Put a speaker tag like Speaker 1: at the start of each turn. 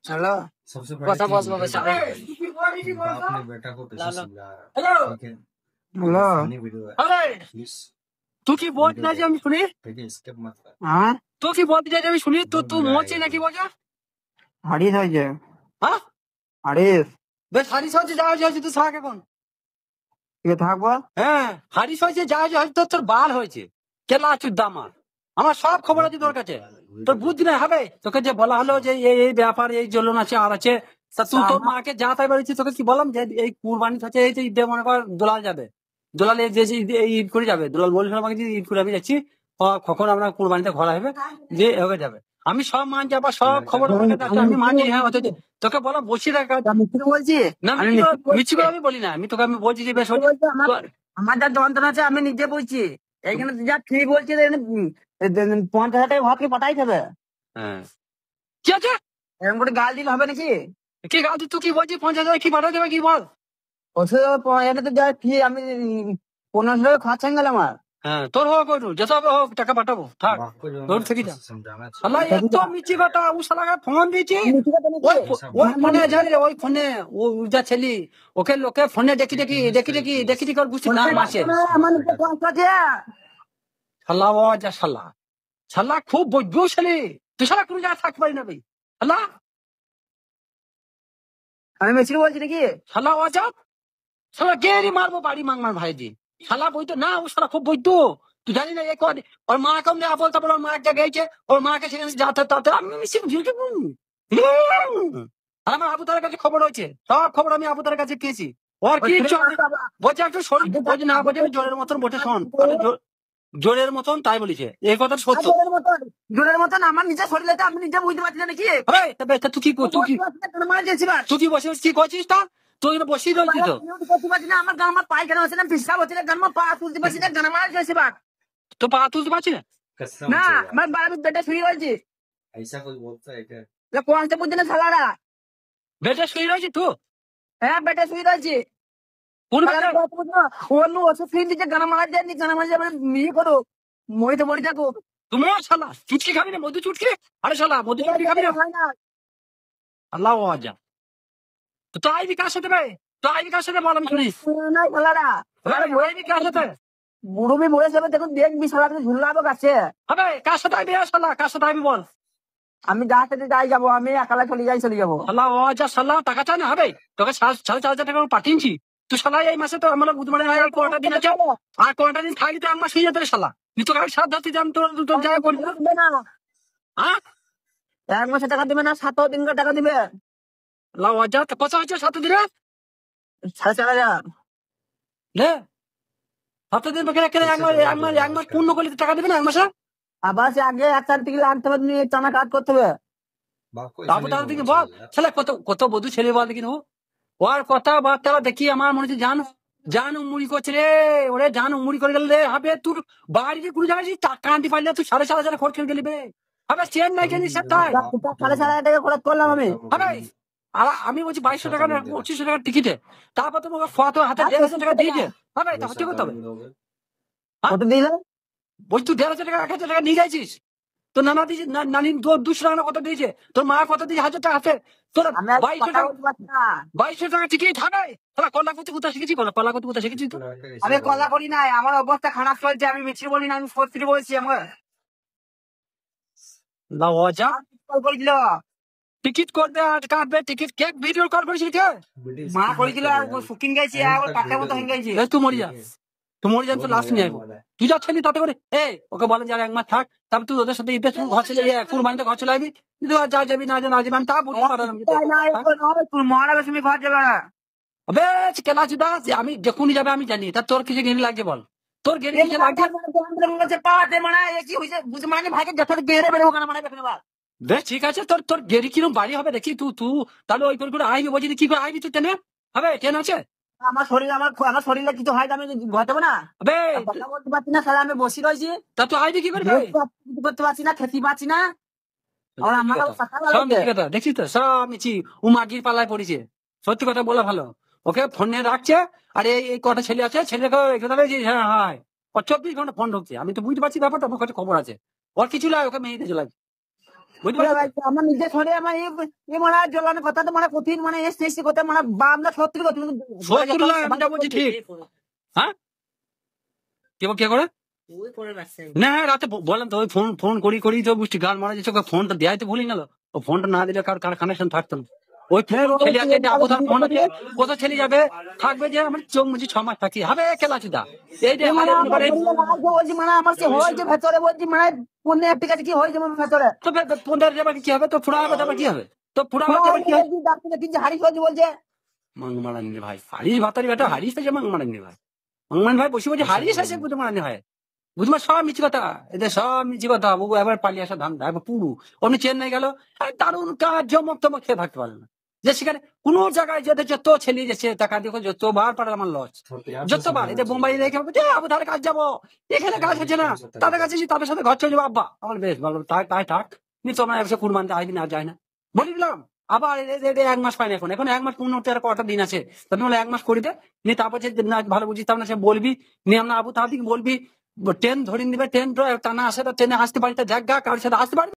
Speaker 1: चलो
Speaker 2: सबसे
Speaker 1: কথা
Speaker 2: बड़ी
Speaker 1: বলবো
Speaker 2: चीज
Speaker 1: বেচারা।
Speaker 2: बाप ने बेटा को कैसे
Speaker 1: लालो।
Speaker 2: समझाया
Speaker 1: हेलो
Speaker 2: ठीक है
Speaker 1: हेलो
Speaker 2: फनी वीडियो है
Speaker 1: अरे
Speaker 2: प्लीज
Speaker 1: तू की बोलती
Speaker 2: वीडियो
Speaker 1: जाए আমি শুনি
Speaker 2: ठीक है स्किप मत कर
Speaker 1: হ্যাঁ তুই কি বলতে যাই আমি শুনি তুই
Speaker 2: बहुत
Speaker 1: তুই
Speaker 2: मजा
Speaker 1: মোচি
Speaker 2: आएगा
Speaker 1: নাকি
Speaker 2: तुझे
Speaker 1: বলছা হারিস হয়েছে হ্যাঁ হারিস বেশ হারিস হয়েছে যা হয়েছে তুই থাক এখন কে থাকবো হ্যাঁ হারিস হয়েছে যা হয়েছে তোর তোর বাল হয়েছে কেলা আছুর দামার আমার সব খবর আছে তোর কাছে তোর বুদ্ধি না হবে তোকে যে বলা হলো যে এই এই ব্যাপার এই জ্বলন আছে আর আছে তা তুই তোর মাকে যা তাই বলেছিস তোকে কি বললাম যে এই কুরবানি আছে এই যে ঈদে মনে কর দোলাল যাবে দোলালে যে যে এই ঈদ করে যাবে দোলাল বলিস আমাকে যে ঈদ করে আমি যাচ্ছি কখন আমরা কুরবানিতে ঘোরা হবে যে এভাবে যাবে আমি সব মান যাবা সব খবর আমার কাছে আছে, আমি মানি হ্যাঁ অথচ তোকে বলা বসি রাখা মিথ্যে বলছি না আমি মিথ্যে কথা আমি বলি না আমি তোকে আমি বলছি যে বেশ আমার যা যন্ত্রণা আছে আমি নিজে বলছি এইখানে যা ফ্রি বলছি 50,000 টাকা ভাত কি পাঠাই দেবে হ্যাঁ কি আছে এরকম করে গাল দিলে হবে নাকি কি গাল তুই কি বলছিস 50,000 কি পাঠাই দেবে কি বল এটা তো যা ফ্রি আমি 15,000 খরচা গেল আমার হ্যাঁ তোর হোক ওইটু যেসব হোক টাকা পাঠাবো থাক
Speaker 2: बाप को जो है
Speaker 1: তোর
Speaker 2: ना
Speaker 1: থেকে যা
Speaker 2: कैसे समझाना
Speaker 1: আল্লাহ
Speaker 2: चाहिए
Speaker 1: এত মিছি কথা ও শালাকে ফোন দিয়েছি ওই ফোনে জানি ওই ফোনে ও যা ছেলি ওকে লোকে ফোনে দেখি ওর বুঝছি না মাসে শালা ও যা শালা শালা খুব বৈদ্য ছেলে তুই শালা কোনো জায়গায় থাকতে পারি না ভাই শালা আমি মেশিন বলছি নাকি শালা ও যা শালা গেরি মারবো বাড়ি মাংমার ভাইজি শালা বইতো না ও শালা খুব বৈদ্য তুই জানি না এই কদিন ওর মা কম দেওয়া বলতে ওর মা একটা গেছে ওর মাকে সেখানে যাতে তাতে আমি মিশিয়ে আর আমার আবু তার কাছে খবর হয়েছে সব খবর আমি আবু তার কাছে পেয়েছি ওর কি বলছে একটু শরীর বলছে না বলছে আমি জোরের মতন বটে শোন জোরের মতন তাই বলেছে এই কথা সত্য জোরের মতন আমার নিজের শরীরে আমি নিজে বুঝতে পারছি না নাকি তুই কি তুই কি বসে কি করছিস তা তুই বসেই রয়েছিস তো করতে পারছি না আমার গান আমার পায়খানা হচ্ছে না পিসাব হচ্ছে না গান আমার পা তুলতে পারছি না গান আমার যাচ্ছে বাট তো পা তুলতে পারছি না
Speaker 2: कसम
Speaker 1: না
Speaker 2: से यार
Speaker 1: আমার বাড়ির বেটা শুয়ে রয়েছে
Speaker 2: ऐसा कोई बोलता है क्या
Speaker 1: কোয়ান্তে বুঝছে না শালারা বেটা শুয়ে রয়েছে তো হ্যাঁ বেটা শুয়ে রয়েছে কোন বেটা অন্য ওষুধ ফিরে দিচ্ছে গানা মারা যায়নি গানা মারা যাবে ইয়ে করো মরিতে মরি থাকো তুমি শালা চুটকি খাবি না মধু চুটকি আরে শালা মধু চুটকি খাবি না আল্লাহ আজা তো আইবি কার সাথে ভাই তো আইবি কার সাথে বল আমি শুনি না শালারা আইবি কার সাথে মুরুবি মরে যাবে দেখুন দেখবি শালাকে ঝুলাবো গাছে হবে কার সাথে আইবি শালা কার সাথে আইবি বল আমি যার সাথে যাই যাবো আমি একালা চলে যাবো শালা ও যা শালা টাকা চায় না হবে তোকে 4,500 টাকা পাঠিয়েছি তুই শালা এই মাসে তো আমার বুধবারে কটা দিন আছে আর কটা দিন থাকলে তো আমার শুয়ে যেতে শালা তুই তো আমি 7 দিন তোর তোর জায়গা করবি না হ্যাঁ 1 মাসে টাকা দিবে না 7 দিন টাকা দিবে লাও যা কত হচ্ছে 7 দিনে 4,500 নে 7 দিন বাকি রেখে এক মাস পূর্ণ করলে টাকা দিবে না 1 মাসে আবার সে আগে 1 তারিখ থেকে আনতে হবে নিয়ে টানা কাজ করতে হবে
Speaker 2: बाप को
Speaker 1: তারপর তার দিকে বল ছেলে কত কত বধু ছেলে বল দেখি ওর কথা বার্তা দেখি আমার মনে হচ্ছে জান মুড়ি করছে রে ওরে জান মুড়ি করে গেলে হবে তোর বাড়ি যে কোনো জায়গায় টাকা আনতে পারলে তুই 4,500 খরচ করে গেলি বে হবে চেন নাই জানিস তাই 4,500 টাকা খরচ করলাম আমি হবে আর আমি বলছি 2,200 টাকা না 2,500 টাকার টিকিটে তারপর তোমাকে ফটো হাতে 1,500 টাকা দিয়েছে হবে তারপর কি করতে হবে কত দিলে বলছি তুই 1,500 টাকা 1,000 টাকা নিয়ে যাইছিস তোর নানা দিয়েছে নানি 200 টাকা কত দিয়েছে তোর মা কত দিয়েছে 1,000 টাকা আছে তোর 2,200 টাকা টিকিট হবে তোরা কলা করতে কোথায় শিখেছি কলা করতে কোথায় শিখেছি তো আমি কলা করি নাই আমার অবস্থা খারাপ চলছে আমি মিছি বলি না আমি সত্যি বলছি আমার লজ্জা কল করেছিল টিকিট করবে আর কাটবে টিকিট কেক ভিডিও কল করেছিল কে মা করেছিল আর শুকিং গেছে আর কাটা মতো হয়ে গেছে তুই মরি যা তুই মরি যা তো লাস্ট নিয়ে আসবো তুই যাচ্ছ নি তাতে করে ওকে বলেন যে আর 1 মাস থাক তারপর তুই ওদের সাথে ঈদে ঘর চলে কুরবানিতে ঘর চলে আসবি যা যাবি না যাবি আমি তা বলতে পারলাম তুই মহারাজ তুমি ঘর যাবে না আবে কেলা চুদা আমি যখনই যাবে আমি জানি তা তোর কিছু গেড়ি লাগছে বল তোর গেড়ি কিছু লাগছে পাতে মানে কি হইছে বুঝে মানে ভাইকে যত গেড়ে বেরো কেন মানে দেখনে বল বেশ ঠিক আছে তোর তোর গেড়ি কিরম বাড়ি হবে দেখি তুই তাহলে ওই করে আইবি বলছি কি করে আইবি তুই ট্রেনে হবে ট্রেন আছে আমার শরীরে কিছু হয় আমি ঘর দেবো না আবে কথা বলতে পারছি না সারা আমি বসে রয়েছি তা তুই আইবি কি করবি করতে পারছি না খেতে পারছি না আর আমার দেখছিস তো সব মিছি ও মাগির পালায় পড়েছে সত্যি কথা বলা ভালো ওকে ফোনে রাখছে আর এই কটা ছেলে আছে ছেলেকে হ্যাঁ হয় ও 24 ঘন্টা ফোন ঢুকছে আমি তো বুঝতে পারছি ব্যাপারটা আমার কাছে খবর আছে ওর কিছু লাগে ওকে মেয়েতে চলে
Speaker 3: বুঝতে পারছো?
Speaker 1: আমার নিজের শরীরে আমার এই মানে জ্বলানোর কথা তো মানে কঠিন মানে এসে কথা মানে বা আমরা সত্যি কথা
Speaker 3: শত্রু নয়, আমি যা বলছি ঠিক। হ্যাঁ কে করে না রাতে বললাম তো ওই ফোন ফোন করি করি তো বুঝছি গান মারা যাচ্ছে, ওকে ফোনটা দেয় তো ভুলি গেল। ও ফোনটা না দিলে কার কানেকশন থাকতো না। ওই ফোন ছেলে আছে যে আবুধার ফোন আছে, কোথাও ছেলে যাবে থাকবে যে আমার চোখ মুছি 6 মাস থাকি হবে খেলাচুদা এই যে
Speaker 1: মানে আমার বলছি মানে আমার সে হয়েছে ভেতরে বলছি মানে কোন ঠিক আছে কি হয়েছে আমার ভেতরে
Speaker 3: তো ফোনটা যাবে কি হবে, তো ফুড়া হবে তারপর কি হবে, তো ফুড়া হবে তারপর কি হবে?
Speaker 1: ডাক্তার কিন্তু হারিয়ে হয়েছে বলছে
Speaker 3: মাং মারানি ভাই হারিস ভাতারি বেটা হারিস আছে মাং মারানি ভাই মাংমান ভাই বসে বসে হারিস আছে বুঝতে মারানি ভাই বুঝবা সব মিছি কথা, এদের সব মিছি কথা। বাবু এবার পালিয়ে আসা ধান্দা এবার পুরু অমনি চেন্নাই গেল দারুণ কাজ জমক তমক খেয়ে থাকতে পারে না, যে সেখানে কোন জায়গায় যেতে যত ছেলে যাচ্ছে টাকা দেখো যতবার পারে আমার লস যতবার এদের বোম্বাই রেখে আবু ধারে কাজ যাবো এখানে কাজ হচ্ছে না, তাদের কাছে তাদের সাথে ঘর চলে যাবো আব্বা আমার বেশ ভালো তাই তাই থাক নি তোমার একশো কুরবানতে আসবি না যায় না বলে দিলাম। আবার 1 মাস পাইনি এখন 1 মাস 15 কটা দিন আছে, তুমি বলে 1 মাস করে দে নিয়ে তারপর যে না ভালো বুঝিস তার না সে বলবি নিয়ে আমরা আবু তাহাদিকে বলবি ট্রেন ধরে নিবে ট্রেন টানা আসে তো ট্রেনে আসতে পারি তো জায়গা কারোর সাথে আসতে পারবি